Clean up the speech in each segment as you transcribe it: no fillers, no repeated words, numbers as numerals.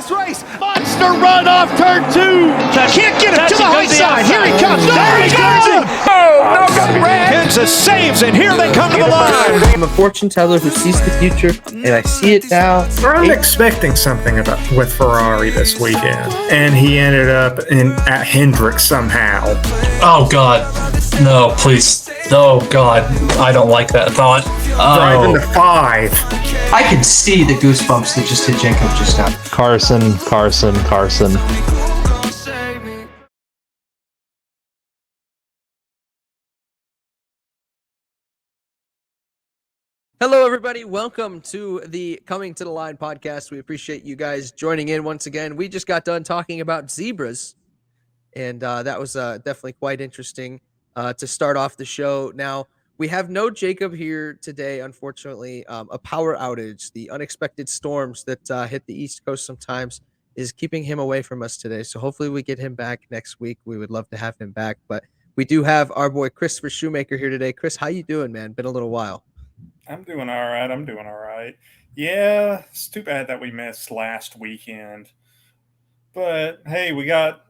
this race. Monster run off turn 2. Can't get it to the high side. Here he comes. There he goes. Oh, no, Kansas saves, and here they come to the line. I'm a fortune teller who sees the future, and I see it now. I'm expecting something with Ferrari this weekend, and he ended up at Hendrick somehow. Oh, God. No, please. Oh, God. I don't like that thought. Driving to 5. I can see the goosebumps that just hit Jacob just now. Carson. Hello, everybody. Welcome to the Coming to the Line podcast. We appreciate you guys joining in once again. We just got done talking about zebras, and that was definitely quite interesting to start off the show. Now, we have no Jacob here today, unfortunately. A power outage, the unexpected storms that hit the East Coast sometimes is keeping him away from us today. So hopefully we get him back next week. We would love to have him back. But we do have our boy Christopher Shoemaker here today. Chris, how you doing, man? Been a little while. I'm doing all right. Yeah, it's too bad that we missed last weekend. But hey,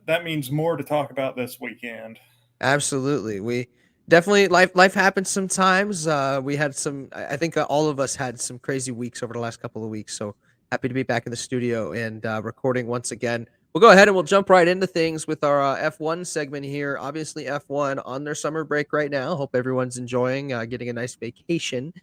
that means more to talk about this weekend. Absolutely. We definitely life happens sometimes. We had I think all of us had some crazy weeks over the last couple of weeks. So happy to be back in the studio and recording once again. We'll go ahead and we'll jump right into things with our F1 segment here. Obviously, F1 on their summer break right now. Hope everyone's enjoying, getting a nice vacation.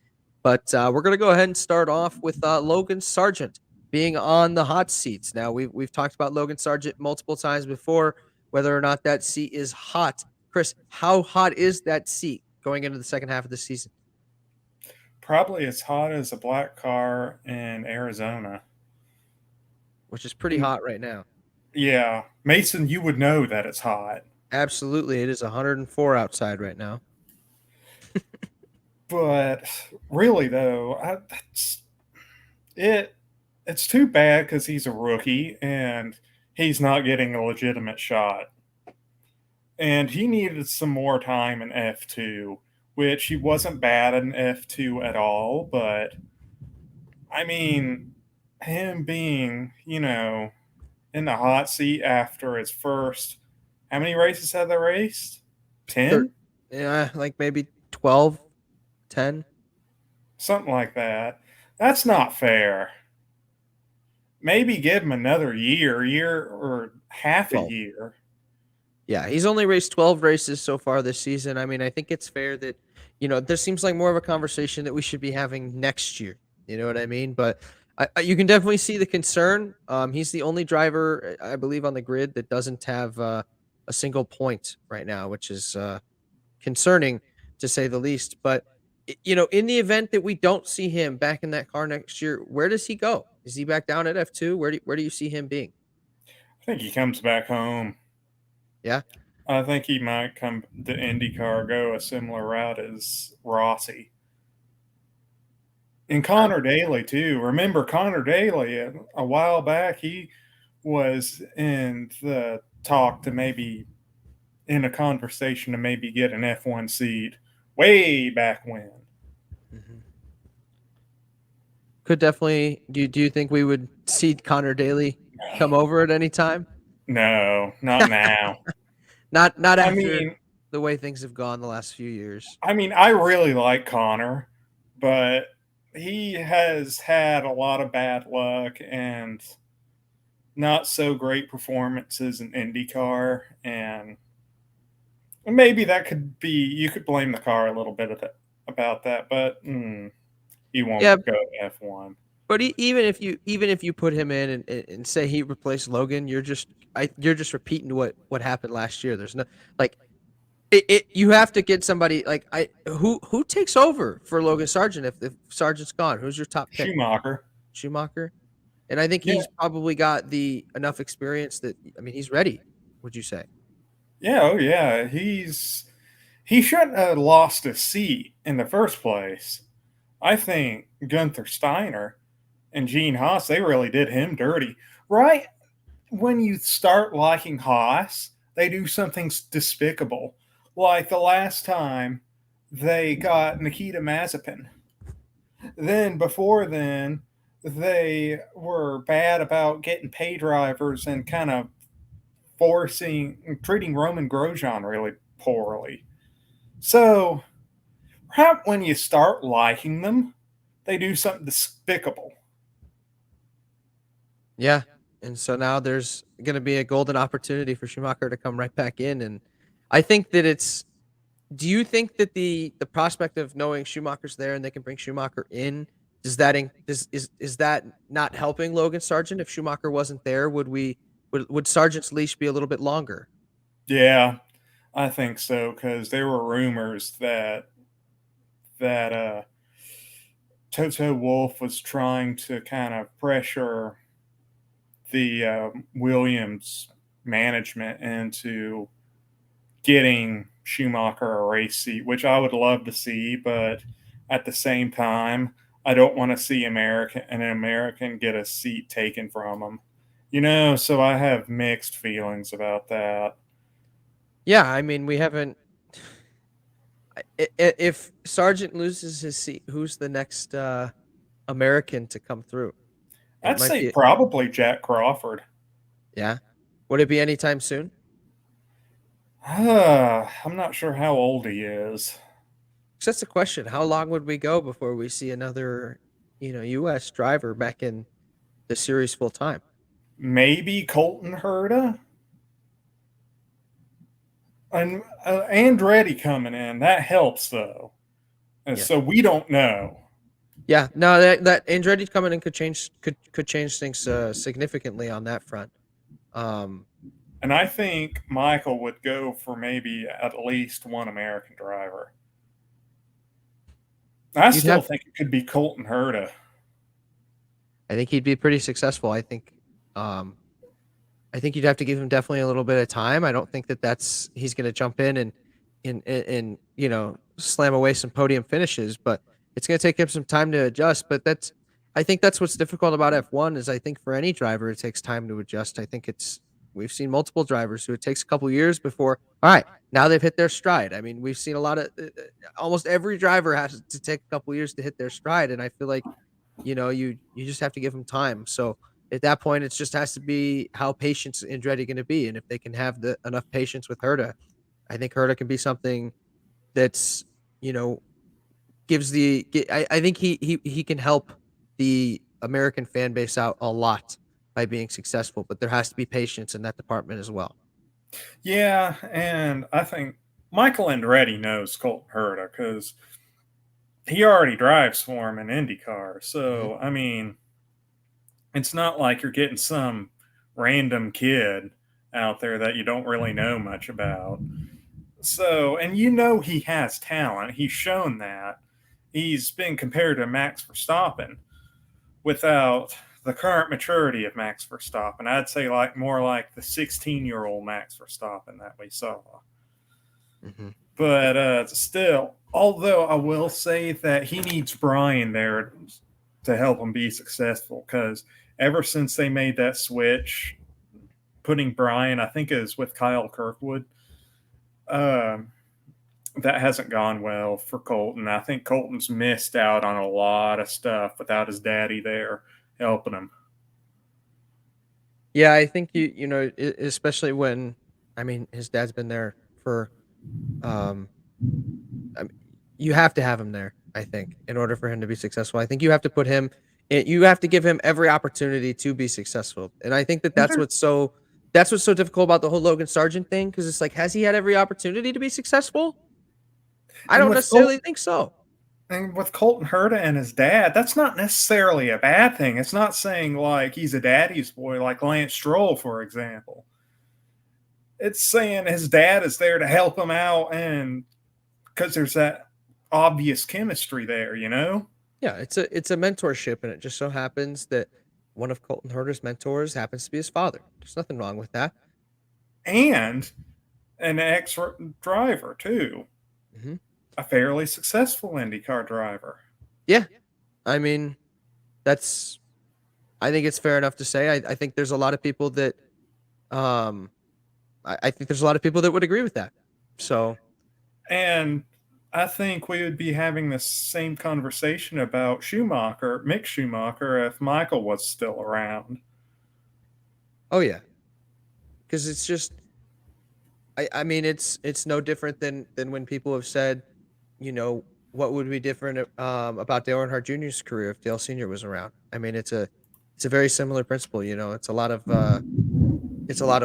But we're going to go ahead and start off with Logan Sargent being on the hot seats. Now, we've talked about Logan Sargent multiple times before, whether or not that seat is hot. Chris, how hot is that seat going into the second half of the season? Probably as hot as a black car in Arizona. Which is pretty hot right now. Yeah. Mason, you would know that it's hot. Absolutely. It is 104 outside right now. But really, though, it's too bad because he's a rookie and he's not getting a legitimate shot. And he needed some more time in F2, which he wasn't bad in F2 at all. But, I mean, him being, in the hot seat after his first, how many races have they raced? 10? Yeah, like maybe 12. 10? Something like that. That's not fair. Maybe give him another year or half a year. Yeah, he's only raced 12 races so far this season. I mean, I think it's fair that, this seems like more of a conversation that we should be having next year. You know what I mean? But you can definitely see the concern. He's the only driver, I believe, on the grid that doesn't have a single point right now, which is concerning to say the least. But in the event that we don't see him back in that car next year, where does he go? Is he back down at F2? Where do you see him being? I think he comes back home. Yeah? I think he might come to IndyCar, go a similar route as Rossi. And Connor Daly, too. Remember, Connor Daly, a while back, he was in the talk to maybe, in a conversation to maybe get an F1 seat way back when. Mm-hmm. Could definitely. Do you think we would see Connor Daly come over at any time? No, not now. not after the way things have gone the last few years. I mean, I really like Connor, but he has had a lot of bad luck and not so great performances in IndyCar, and maybe that could be, you could blame the car a little bit about that, but he won't go to F1. But even if you put him in and say he replaced Logan, you're just repeating what happened last year. There's no you have to get somebody who takes over for Logan Sargent if Sargent's gone. Who's your top pick? Schumacher, and I think he's probably got enough experience that he's ready. Would you say? Yeah, oh yeah, he shouldn't have lost a seat in the first place. I think Gunther Steiner and Gene Haas, they really did him dirty. Right when you start liking Haas, they do something despicable. Like the last time they got Nikita Mazepin. Then before then, they were bad about getting pay drivers and kind of treating Roman Grosjean really poorly. So, perhaps when you start liking them, they do something despicable. Yeah. And so now there's going to be a golden opportunity for Schumacher to come right back in. And I think that do you think that the prospect of knowing Schumacher's there and they can bring Schumacher in, is that not helping Logan Sargent? If Schumacher wasn't there, would Sargent's leash be a little bit longer? Yeah, I think so because there were rumors that Toto Wolff was trying to kind of pressure the Williams management into getting Schumacher a race seat, which I would love to see, but at the same time, I don't want to see an American get a seat taken from him. So I have mixed feelings about that. Yeah, I mean, we haven't. If Sargent loses his seat, who's the next American to come through? It I'd might say be. probably Jack Crawford. Yeah. Would it be anytime soon? I'm not sure how old he is. 'Cause that's the question. How long would we go before we see another, U.S. driver back in the series full time? Maybe Colton Herta? And Andretti coming in, that helps though. And Yeah. so we don't know. Yeah, no, that Andretti coming in could change things significantly on that front. And I think Michael would go for maybe at least one American driver. I still think it could be Colton Herta. I think he'd be pretty successful. I think you'd have to give him definitely a little bit of time. I don't think he's going to jump in and slam away some podium finishes, but it's going to take him some time to adjust. But I think that's what's difficult about F1 is I think for any driver it takes time to adjust. I think we've seen multiple drivers who it takes a couple years before. All right, now they've hit their stride. I mean, we've seen a lot of almost every driver has to take a couple years to hit their stride, and I feel like you just have to give them time. So at that point, it just has to be how patient Andretti going to be, and if they can have enough patience with Herta, I think Herta can be something that's gives the. I think he can help the American fan base out a lot by being successful, but there has to be patience in that department as well. Yeah, and I think Michael Andretti knows Colton Herta because he already drives for him in IndyCar. So, I mean, it's not like you're getting some random kid out there that you don't really know much about. So, and he has talent. He's shown that. He's been compared to Max Verstappen without the current maturity of Max Verstappen. I'd say more like the 16-year-old Max Verstappen that we saw. Mm-hmm. But still, although I will say that he needs Brian there to help him be successful, because ever since they made that switch, putting Brian, I think it was with Kyle Kirkwood, that hasn't gone well for Colton. I think Colton's missed out on a lot of stuff without his daddy there helping him. Yeah, I think especially when, I mean, his dad's been there for, you have to have him there, I think, in order for him to be successful. I think you have to you have to give him every opportunity to be successful. And I think that's what's so difficult about the whole Logan Sargent thing. Cause it's like, has he had every opportunity to be successful? I don't necessarily think so. And with Colton Herta and his dad, that's not necessarily a bad thing. It's not saying like he's a daddy's boy, like Lance Stroll, for example. It's saying his dad is there to help him out, and because there's that obvious chemistry there, Yeah, it's a mentorship, and it just so happens that one of Colton Herta's mentors happens to be his father. There's nothing wrong with that. And an ex-driver, too. Mm-hmm. A fairly successful IndyCar driver. Yeah. I mean, I think it's fair enough to say. I think there's a lot of people that I think there's a lot of people that would agree with that. So, and I think we would be having the same conversation about Mick Schumacher, if Michael was still around. Oh yeah, because it's just, I mean, it's no different than when people have said, what would be different about Dale Earnhardt Jr.'s career if Dale Sr. was around. I mean, it's a very similar principle. It's a lot of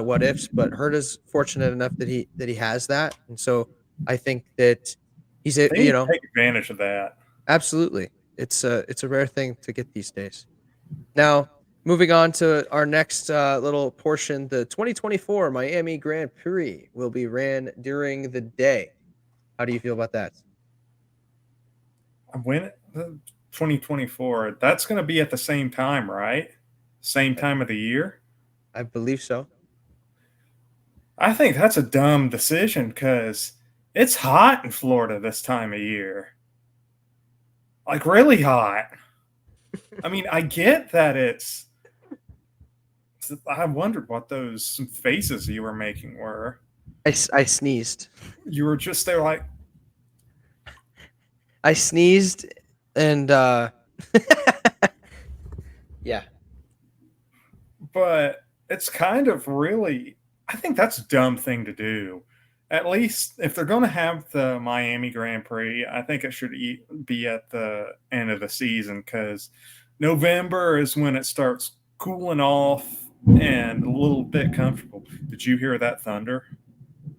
what ifs, but Hurt is fortunate enough that he has that, and so I think that he's a They need to take advantage of that. absolutely. It's a rare thing to get these days. Now, moving on to our next little portion, the 2024 Miami Grand Prix will be ran during the day. How do you feel about that? When 2024, that's going to be at the same time, right? Same time of the year? I believe so. I think that's a dumb decision because it's hot in Florida this time of year. Like, really hot. I mean, I get that I wondered what those faces you were making were. I sneezed. You were just there like, I sneezed and yeah. but it's kind of really, I think that's a dumb thing to do. At least if they're going to have the Miami Grand Prix, I think it should be at the end of the season because November is when it starts cooling off and a little bit comfortable. Did you hear that thunder?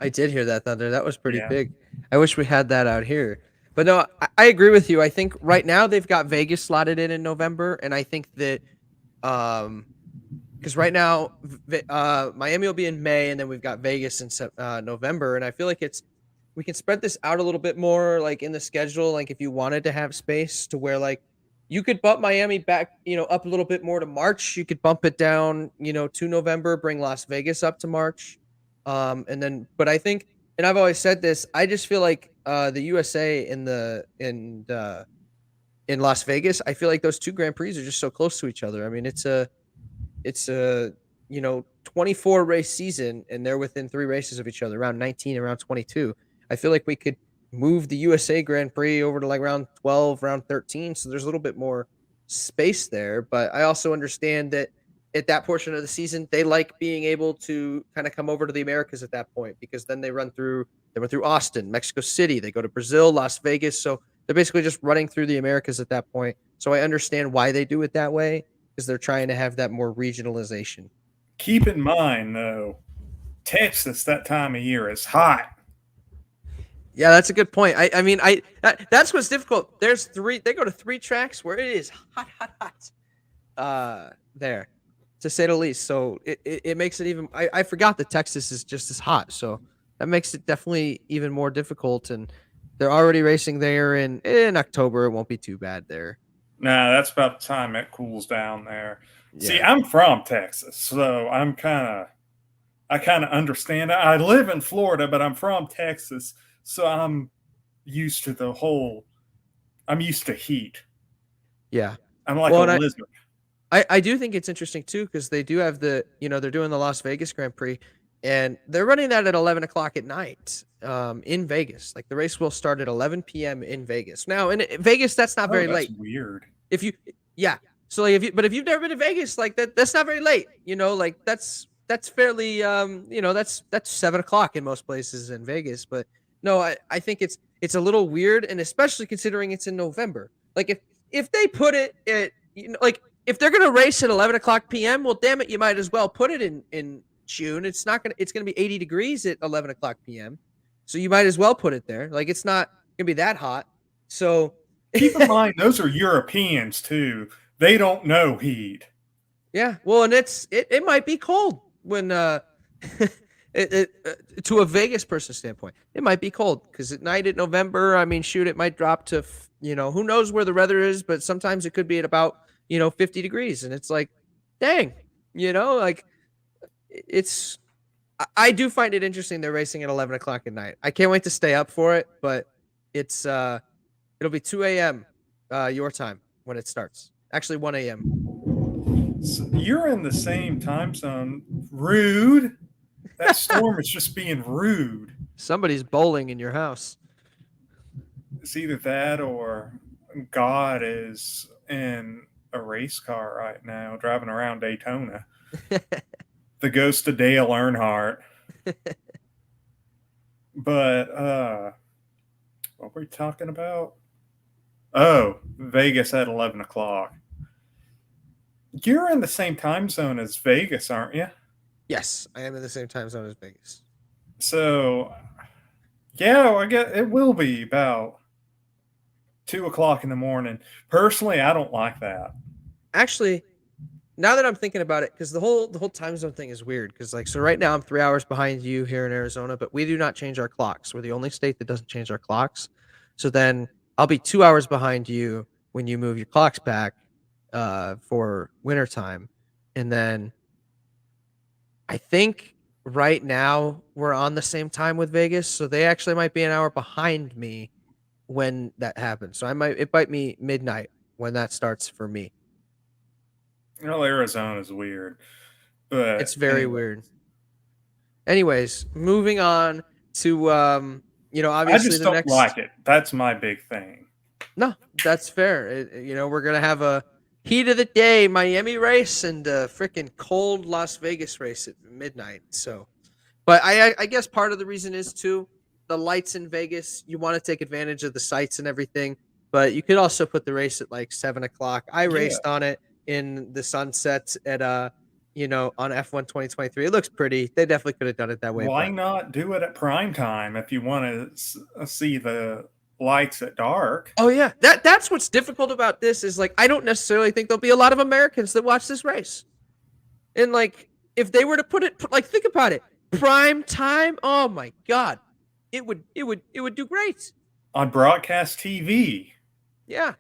I did hear that thunder. That was pretty Yeah. big. I wish we had that out here. But no, I agree with you. I think right now they've got Vegas slotted in November, and I think that because right now Miami will be in May, and then we've got Vegas in November, and I feel like we can spread this out a little bit more, like in the schedule. Like if you wanted to have space to where like you could bump Miami back, up a little bit more to March. You could bump it down, to November, bring Las Vegas up to March. But I think, and I've always said this, I just feel like the USA in Las Vegas, I feel like those two Grand Prix are just so close to each other. I mean, it's a 24 race season, and they're within 3 races of each other, around 19, around 22. I feel like we could move the USA Grand Prix over to like round 12, round 13, so there's a little bit more space there. But I also understand that at that portion of the season, they like being able to kind of come over to the Americas at that point, because then they went through Austin, Mexico City, they go to Brazil, Las Vegas. So they're basically just running through the Americas at that point. So I understand why they do it that way, because they're trying to have that more regionalization. Keep in mind, though, Texas that time of year is hot. Yeah, that's a good point. I mean, that's what's difficult. They go to 3 tracks where it is hot there, to say the least. So it makes it even, I forgot that Texas is just as hot. So that makes it definitely even more difficult. And they're already racing there in October. It won't be too bad there. Nah, that's about the time it cools down there. Yeah. See, I'm from Texas, so I kind of understand. I live in Florida, but I'm from Texas, so I'm used to I'm used to heat. Yeah. I'm like a lizard. I do think it's interesting too, because they do have they're doing the Las Vegas Grand Prix, and they're running that at 11 o'clock at night in Vegas. Like the race will start at 11 p.m. in Vegas. Now in Vegas, that's not very late. Weird. So like if you've never been to Vegas, like that's not very late. Like that's fairly that's 7 o'clock in most places in Vegas. But no, I think it's a little weird, and especially considering it's in November. Like if they put it at like if they're gonna race at 11 o'clock p.m., well, damn it, you might as well put it in June. It's gonna be 80 degrees at 11 o'clock p.m. So you might as well put it there. Like it's not gonna be that hot. So keep in mind, those are Europeans too. They don't know heat. Yeah, well, and it might be cold when to a Vegas person standpoint, it might be cold because at night in November, I mean, shoot, it might drop to who knows where the weather is, but sometimes it could be at about 50 degrees, and it's like, dang, like it's. I do find it interesting they're racing at 11 o'clock at night. I can't wait to stay up for it, but it's it'll be 2 a.m. Your time when it starts. Actually, 1 a.m. So you're in the same time zone. Rude. That storm is just being rude. Somebody's bowling in your house. It's either that or God is in a race car right now, driving around Daytona. The ghost of Dale Earnhardt. But what were we talking about? Oh, Vegas at 11 o'clock. You're in the same time zone as Vegas, aren't you? Yes, I am in the same time zone as Vegas. So, yeah, I guess it will be about 2 o'clock in the morning. Personally, I don't like that. Actually, now that I'm thinking about it, because the whole time zone thing is weird. Because so right now I'm 3 hours behind you here in Arizona, but we do not change our clocks. We're the only state that doesn't change our clocks. So then I'll be 2 hours behind you when you move your clocks back for wintertime, and then I think right now we're on the same time with Vegas, so they actually might be an hour behind me when that happens. So it might be midnight when that starts for me. Arizona's weird, but It's very weird. Anyways, moving on to obviously I just don't like it. That's my big thing. No, that's fair. We're gonna have a heat of the day Miami race and a freaking cold Las Vegas race at midnight. So, but I guess part of the reason is too the lights in Vegas. You want to take advantage of the sights and everything, but you could also put the race at like 7 o'clock. I raced on it in the sunset at on F1 2023. It looks pretty. They definitely could have done it that way. Why not do it at prime time if you want to see the lights at dark? Oh yeah, that's what's difficult about this is like I don't necessarily think there'll be a lot of Americans that watch this race. And like if they were to put it like think about it, prime time, oh my god. It would do great On broadcast TV. Yeah.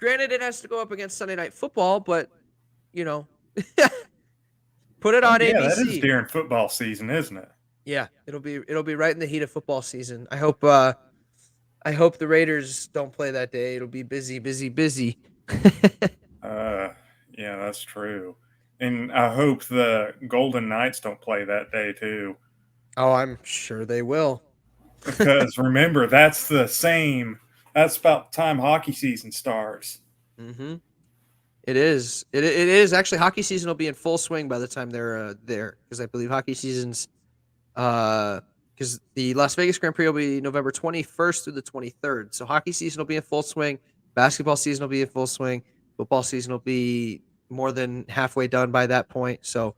Granted it has to go up against Sunday Night Football, but put it on ABC. Yeah, that is during football season, isn't it? Yeah, it'll be right in the heat of football season. I hope the Raiders don't play that day. It'll be busy. Yeah, that's true. And I hope the Golden Knights don't play that day too. Oh, I'm sure they will. Because remember, that's about the time hockey season starts. Mm-hmm. It is. It is actually hockey season will be in full swing by the time they're there because I believe hockey season's because the Las Vegas Grand Prix will be November 21st through the 23rd. So hockey season will be in full swing. Basketball season will be in full swing. Football season will be more than halfway done by that point. So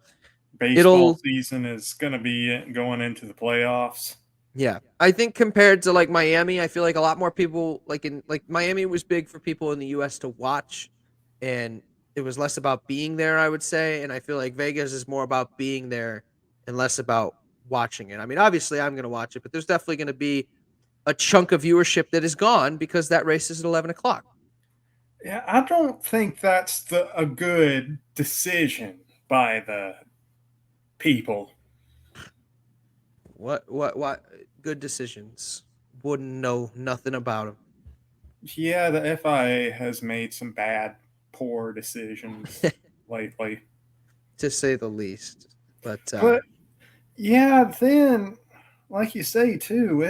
baseball season is going to be going into the playoffs. Yeah, I think compared to like Miami, I feel like a lot more people like Miami was big for people in the U.S. to watch, and it was less about being there, I would say. And I feel like Vegas is more about being there and less about watching it. I mean, obviously I'm going to watch it, but there's definitely going to be a chunk of viewership that is gone because that race is at 11 o'clock. Yeah, I don't think that's a good decision by the people. What good decisions? Wouldn't know nothing about them. Yeah, the FIA has made some poor decisions lately, to say the least. But yeah, then like you say too,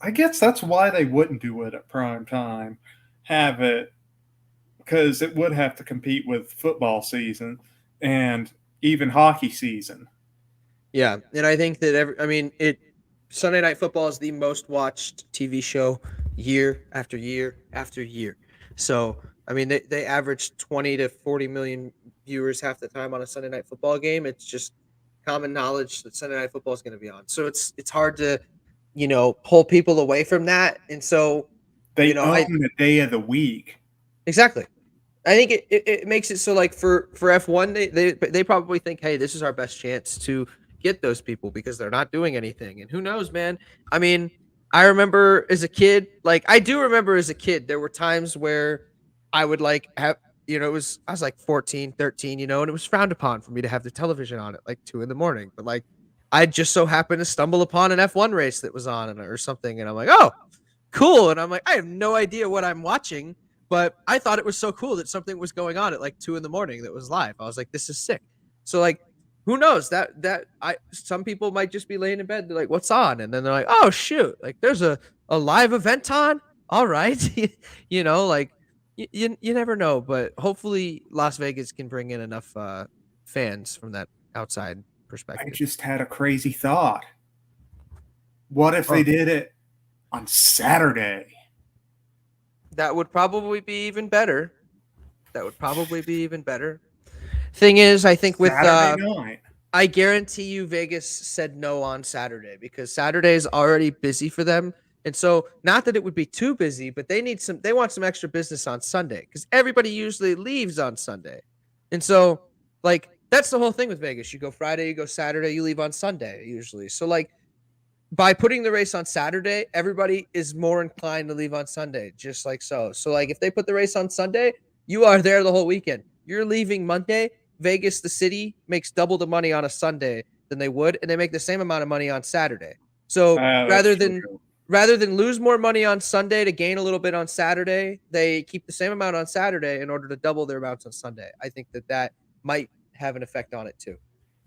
I guess that's why they wouldn't do it at prime time. Have it because it would have to compete with football season and even hockey season. Yeah, and I think that Sunday Night Football is the most watched TV show year after year after year. So, I mean, they average 20 to 40 million viewers half the time on a Sunday Night Football game. It's just common knowledge that Sunday Night Football is going to be on. So it's hard to, pull people away from that. And so they own the day of the week. Exactly. I think it makes it so like for F1, they probably think, hey, this is our best chance to get those people because they're not doing anything. And who knows, man? I mean, I remember as a kid, there were times where I would have, I was like 14, 13, and it was frowned upon for me to have the television on at like 2 a.m. But like, I just so happened to stumble upon an F1 race that was on or something. And I'm like, oh, cool. And I'm like, I have no idea what I'm watching, but I thought it was so cool that something was going on at like 2 a.m. that was live. I was like, this is sick. So like, who knows some people might just be laying in bed. They're like, what's on? And then they're like, oh shoot, like there's a a live event on. All right, like you never know, but hopefully Las Vegas can bring in enough fans from that outside I perspective. just had a crazy thought. What if they Oh. did it on Saturday? That would probably be even better. Thing is, I think with Saturday night. I guarantee you Vegas said no on Saturday because Saturday is already busy for them. And so not that it would be too busy, but they want some extra business on Sunday because everybody usually leaves on Sunday. And so like that's the whole thing with Vegas. You go Friday, you go Saturday, you leave on Sunday usually. So like by putting the race on Saturday, everybody is more inclined to leave on Sunday, just like so. So like if they put the race on Sunday, you are there the whole weekend. You're leaving Monday. Vegas, the city, makes double the money on a Sunday than they would, and they make the same amount of money on Saturday. So That's true. rather than lose more money on Sunday to gain a little bit on Saturday, they keep the same amount on Saturday in order to double their amounts on Sunday. I think that might have an effect on it too.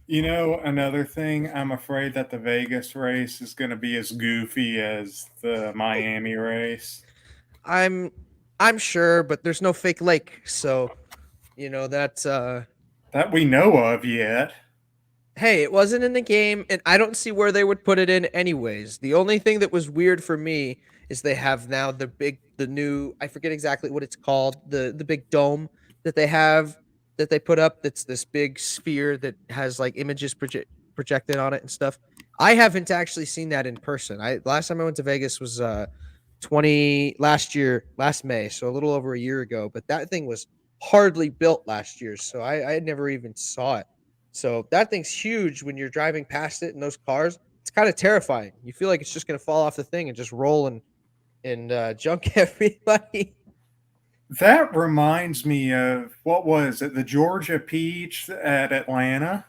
Another thing, I'm afraid that the Vegas race is going to be as goofy as the Miami race. I'm sure, but there's no fake lake, so that's That we know of yet. hey, it wasn't in the game, and I don't see where they would put it in anyways. The only thing that was weird for me is they have now the new, I forget exactly what it's called, the big dome that they have that they put up. That's this big sphere that has like images projected on it and stuff. I haven't actually seen that in person. Last time I went to Vegas was last May, so a little over a year ago. But that thing was hardly built last year, so I never even saw it. So that thing's huge when you're driving past it in those cars. It's kind of terrifying. You feel like it's just going to fall off the thing and just roll and junk everybody. That reminds me of, what was it, the Georgia Peach at Atlanta?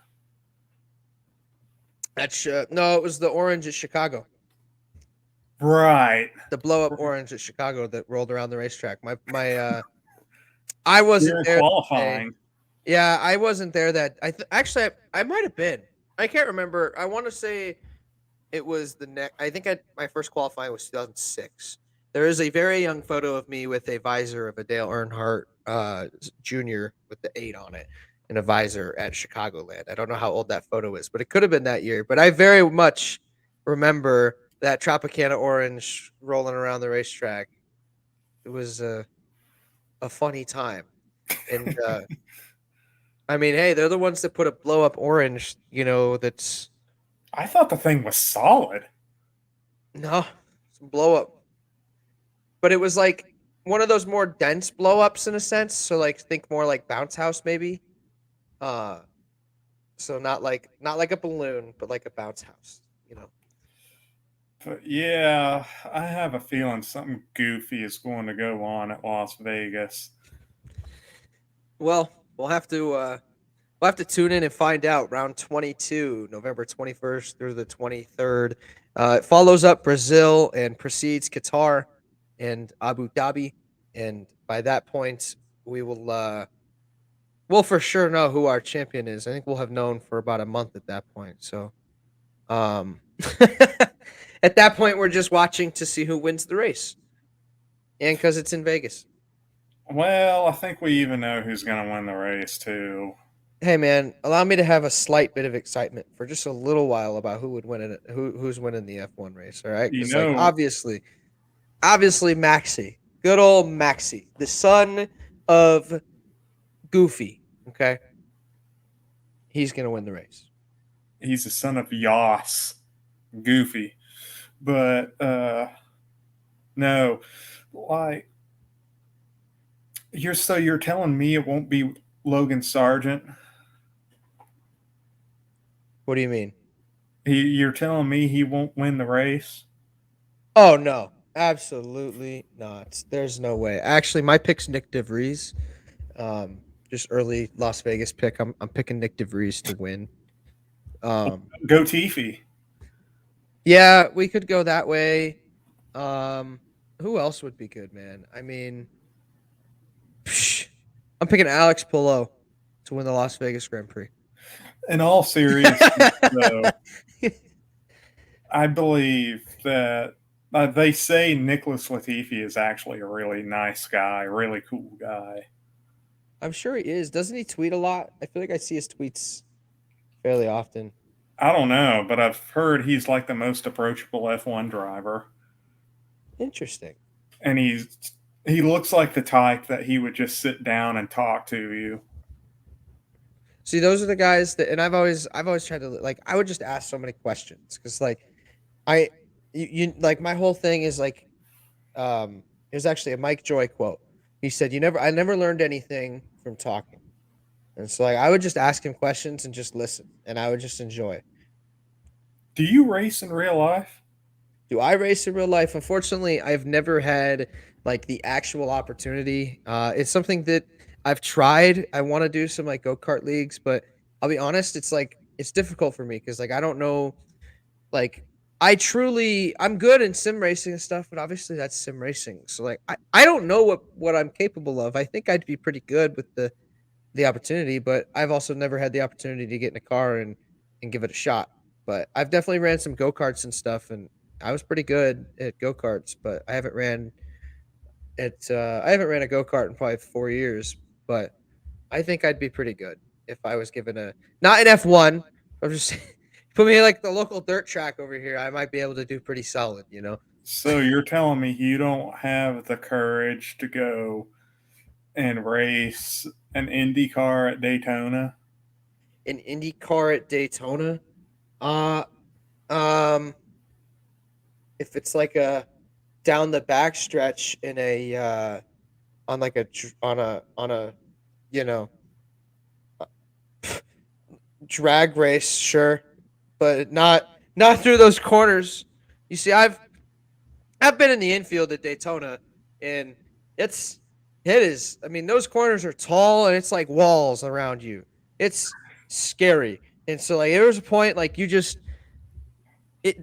That's no, it was the orange at Chicago. Right. The blow up orange at Chicago that rolled around the racetrack. I wasn't there qualifying. Yeah, I wasn't there that actually I might have been. I can't remember. I want to say it was I think my first qualifying was 2006. There is a very young photo of me with a visor of a Dale Earnhardt Jr. with the 8 on it and a visor at Chicagoland. I don't know how old that photo is, but it could have been that year. But I very much remember that Tropicana orange rolling around the racetrack. It was a funny time. And I mean, hey, they're the ones that put a blow up orange, that's. I thought the thing was solid. No, it's a blow up. But it was like one of those more dense blow ups in a sense. So like think more like bounce house maybe. So not like a balloon, but like a bounce house, But yeah, I have a feeling something goofy is going to go on at Las Vegas. Well, we'll have to tune in and find out. Round 22, November 21st through the 23rd. It follows up Brazil and precedes Qatar and Abu Dhabi. And by that point, we'll for sure know who our champion is. I think we'll have known for about a month at that point. So, at that point, we're just watching to see who wins the race. And because it's in Vegas. Well, I think we even know who's going to win the race, too. Hey, man, allow me to have a slight bit of excitement for just a little while about who would win it, who's winning the F1 race, all right? Because like, obviously, Maxie, good old Maxie, the son of Goofy, okay? He's going to win the race. He's the son of Yas, Goofy. But, no, like, you're telling me it won't be Logan Sargent? What do you mean? You're telling me he won't win the race? Oh, no. Absolutely not. There's no way. Actually, my pick's Nick DeVries. Just early Las Vegas pick. I'm picking Nick DeVries to win. Go Tiffy. Yeah, we could go that way. Who else would be good, man? I mean, I'm picking Alex Palou to win the Las Vegas Grand Prix. In all seriousness, though, I believe that They say Nicholas Latifi is actually a really nice guy, really cool guy. I'm sure he is. Doesn't he tweet a lot? I feel like I see his tweets fairly often. I don't know, but I've heard he's like the most approachable F1 driver. Interesting. And he looks like the type that he would just sit down and talk to you. See, those are the guys that, and I've always tried to like. I would just ask so many questions because, like, like my whole thing is like, there's actually a Mike Joy quote. He said, I never learned anything from talking," and so like I would just ask him questions and just listen, and I would just enjoy. Do you race in real life? Do I race in real life? Unfortunately, I've never had like the actual opportunity. It's something that I've tried. I want to do some like go-kart leagues, but I'll be honest, it's difficult for me because like I don't know, like I'm good in sim racing and stuff, but obviously that's sim racing. So like I don't know what I'm capable of. I think I'd be pretty good with the opportunity, but I've also never had the opportunity to get in a car and give it a shot. But I've definitely ran some go-karts and stuff, and I was pretty good at go-karts, but I haven't ran a go-kart in probably 4 years, but I think I'd be pretty good if I was given a not an F1. I'm just put me in like the local dirt track over here. I might be able to do pretty solid, you know. So you're telling me you don't have the courage to go and race an IndyCar at Daytona? An IndyCar at Daytona? Uh um if it's like a down the back stretch in a on like a on a you know drag race, sure, but not through those corners. You see, I've been in the infield at Daytona, and it is. I mean, those corners are tall, and it's like walls around you. It's scary, and so like there was a point like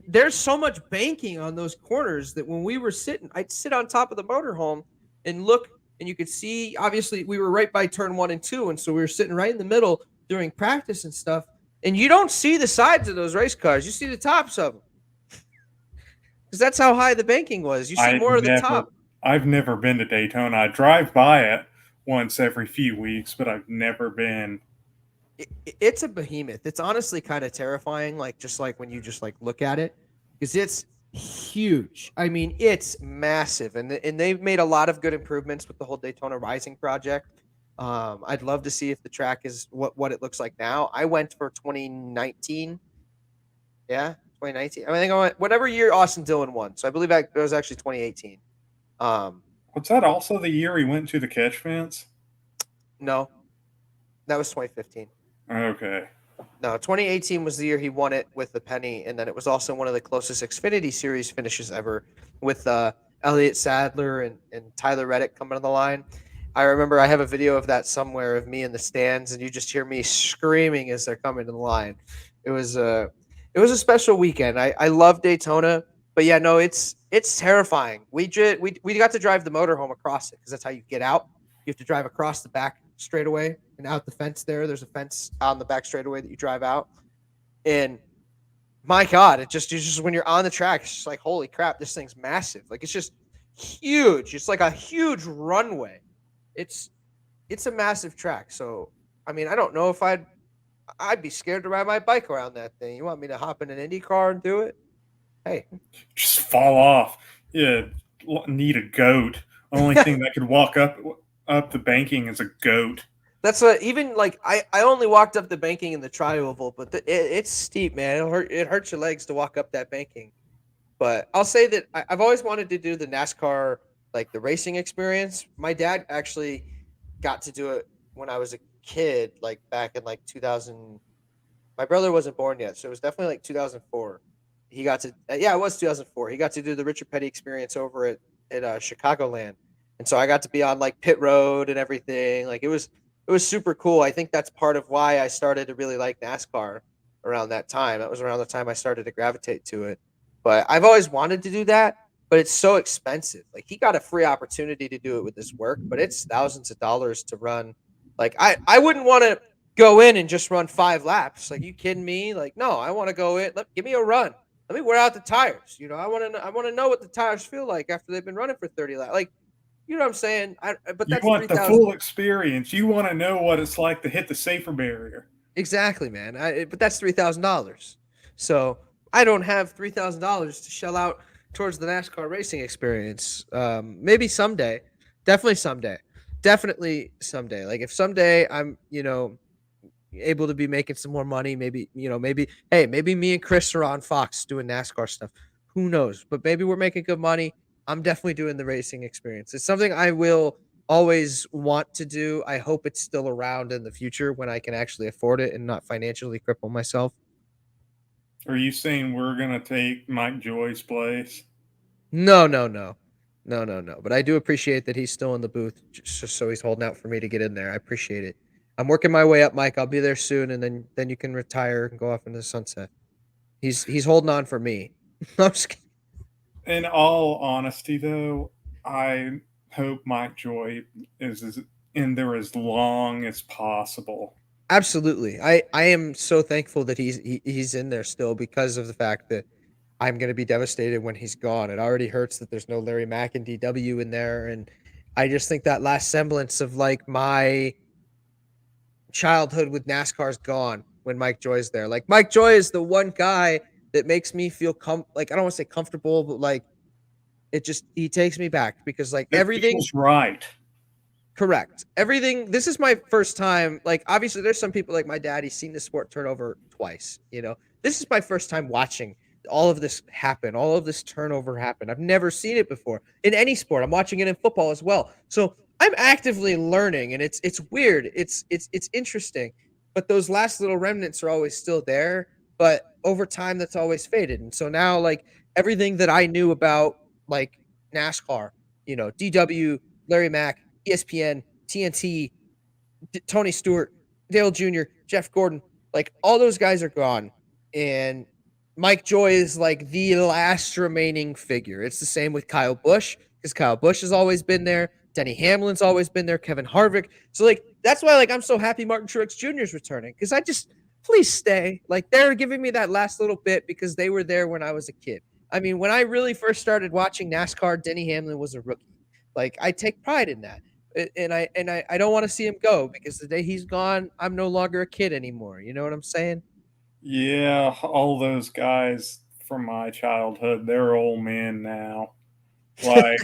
there's so much banking on those corners that when we were sitting, I'd sit on top of the motorhome and look, and you could see. Obviously, we were right by turn 1 and 2, and so we were sitting right in the middle during practice and stuff. And you don't see the sides of those race cars; you see the tops of them, because that's how high the banking was. You see more of the top. I've never been to Daytona. I drive by it once every few weeks, but I've never been. It's a behemoth. It's honestly kind of terrifying, like just like when you just like look at it, because it's huge. I mean, it's massive, and they've made a lot of good improvements with the whole Daytona Rising project. I'd love to see if the track is what it looks like now. I went for 2019. Yeah, 2019. I think I went whatever year Austin Dillon won. So I believe it was actually 2018. Was that also the year he went to the catch fence? No, that was 2015. Okay. No, 2018 was the year he won it with the penny, and then it was also one of the closest Xfinity Series finishes ever with Elliott Sadler and Tyler Reddick coming on the line. I remember I have a video of that somewhere of me in the stands, and you just hear me screaming as they're coming to the line. It was a special weekend. I love Daytona, but yeah, no, it's terrifying. We got to drive the motorhome across it because that's how you get out. You have to drive across the back straightaway and out the fence there. There's a fence on the back straightaway that you drive out. And my God, it's just when you're on the track, it's just like, holy crap, this thing's massive. Like it's just huge. It's like a huge runway. It's a massive track. So I mean, I don't know if I'd be scared to ride my bike around that thing. You want me to hop in an Indy car and do it? Hey. Just fall off. Yeah, need a goat. Only thing that could walk up the banking is a goat. That's what even like I only walked up the banking in the tri-oval, but it's steep, man. It hurts your legs to walk up that banking. But I'll say that I've always wanted to do the NASCAR, like the racing experience. My dad actually got to do it when I was a kid, like back in like 2000. My brother wasn't born yet, so it was definitely like 2004. He got to it was 2004. He got to do the Richard Petty experience over at Chicagoland. And so I got to be on like pit road and everything. Like it was super cool. I think that's part of why I started to really like NASCAR around that time. That was around the time I started to gravitate to it. But I've always wanted to do that, but it's so expensive. Like he got a free opportunity to do it with his work, but it's thousands of dollars to run. Like I wouldn't want to go in and just run 5 laps. Like you kidding me? Like no, I want to go in. Give me a run. Let me wear out the tires. You know, I want to know what the tires feel like after they've been running for 30 laps. Like, you know what I'm saying? But You that's want the 3,000. full experience. You want to know what it's like to hit the safer barrier. Exactly, man. But that's $3,000. So I don't have $3,000 to shell out towards the NASCAR racing experience. Maybe someday. Definitely someday. Definitely someday. Like if someday I'm, able to be making some more money, maybe maybe me and Chris are on Fox doing NASCAR stuff. Who knows? But maybe we're making good money. I'm definitely doing the racing experience. It's something I will always want to do. I hope it's still around in the future when I can actually afford it and not financially cripple myself. Are you saying we're going to take Mike Joy's place? No, no, no. No, no, no. But I do appreciate that he's still in the booth just so he's holding out for me to get in there. I appreciate it. I'm working my way up, Mike. I'll be there soon, and then you can retire and go off into the sunset. He's holding on for me. I'm just kidding. In all honesty, though, I hope Mike Joy is in there as long as possible. Absolutely. I am so thankful that he's in there still because of the fact that I'm going to be devastated when he's gone. It already hurts that there's no Larry Mack and DW in there, and I just think that last semblance of like my childhood with NASCAR is gone when Mike Joy's there. Like Mike Joy is the one guy that makes me feel like I don't want to say comfortable, but like he takes me back because like everything feels right. Correct. Everything. This is my first time. Like, obviously, there's some people like my dad. He's seen the sport turn over twice. This is my first time watching all of this happen. All of this turnover happen. I've never seen it before in any sport. I'm watching it in football as well. So I'm actively learning, and it's weird. It's interesting. But those last little remnants are always still there. But over time, that's always faded. And so now, like everything that I knew about, like NASCAR, DW, Larry Mack, ESPN, TNT, Tony Stewart, Dale Jr., Jeff Gordon, like all those guys are gone. And Mike Joy is like the last remaining figure. It's the same with Kyle Busch because Kyle Busch has always been there. Denny Hamlin's always been there. Kevin Harvick. So like that's why like I'm so happy Martin Truex Jr. is returning because please stay. Like they're giving me that last little bit because they were there when I was a kid. I mean, when I really first started watching NASCAR, Denny Hamlin was a rookie. Like I take pride in that. And I don't want to see him go because the day he's gone, I'm no longer a kid anymore. You know what I'm saying? Yeah, all those guys from my childhood, they're old men now. Like,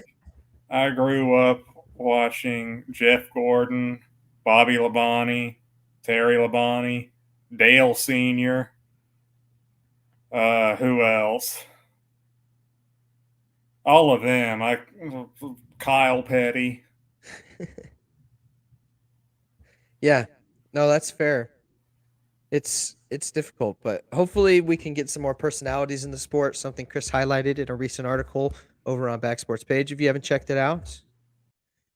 I grew up watching Jeff Gordon, Bobby Labonte, Terry Labonte, Dale Sr. Who else? All of them. Kyle Petty. Yeah, no, that's fair. It's difficult, but hopefully we can get some more personalities in the sport. Something Chris highlighted in a recent article over on Backsports page. If you haven't checked it out.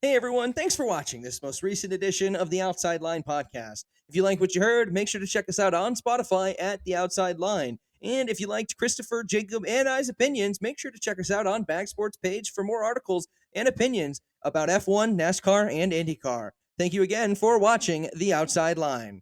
Hey everyone, thanks for watching this most recent edition of the Outside Line podcast. If you like what you heard, make sure to check us out on Spotify at The Outside Line. And if you liked Christopher, Jacob, and I's opinions, make sure to check us out on Backsports page for more articles and opinions about F1, NASCAR, and IndyCar. Thank you again for watching The Outside Line.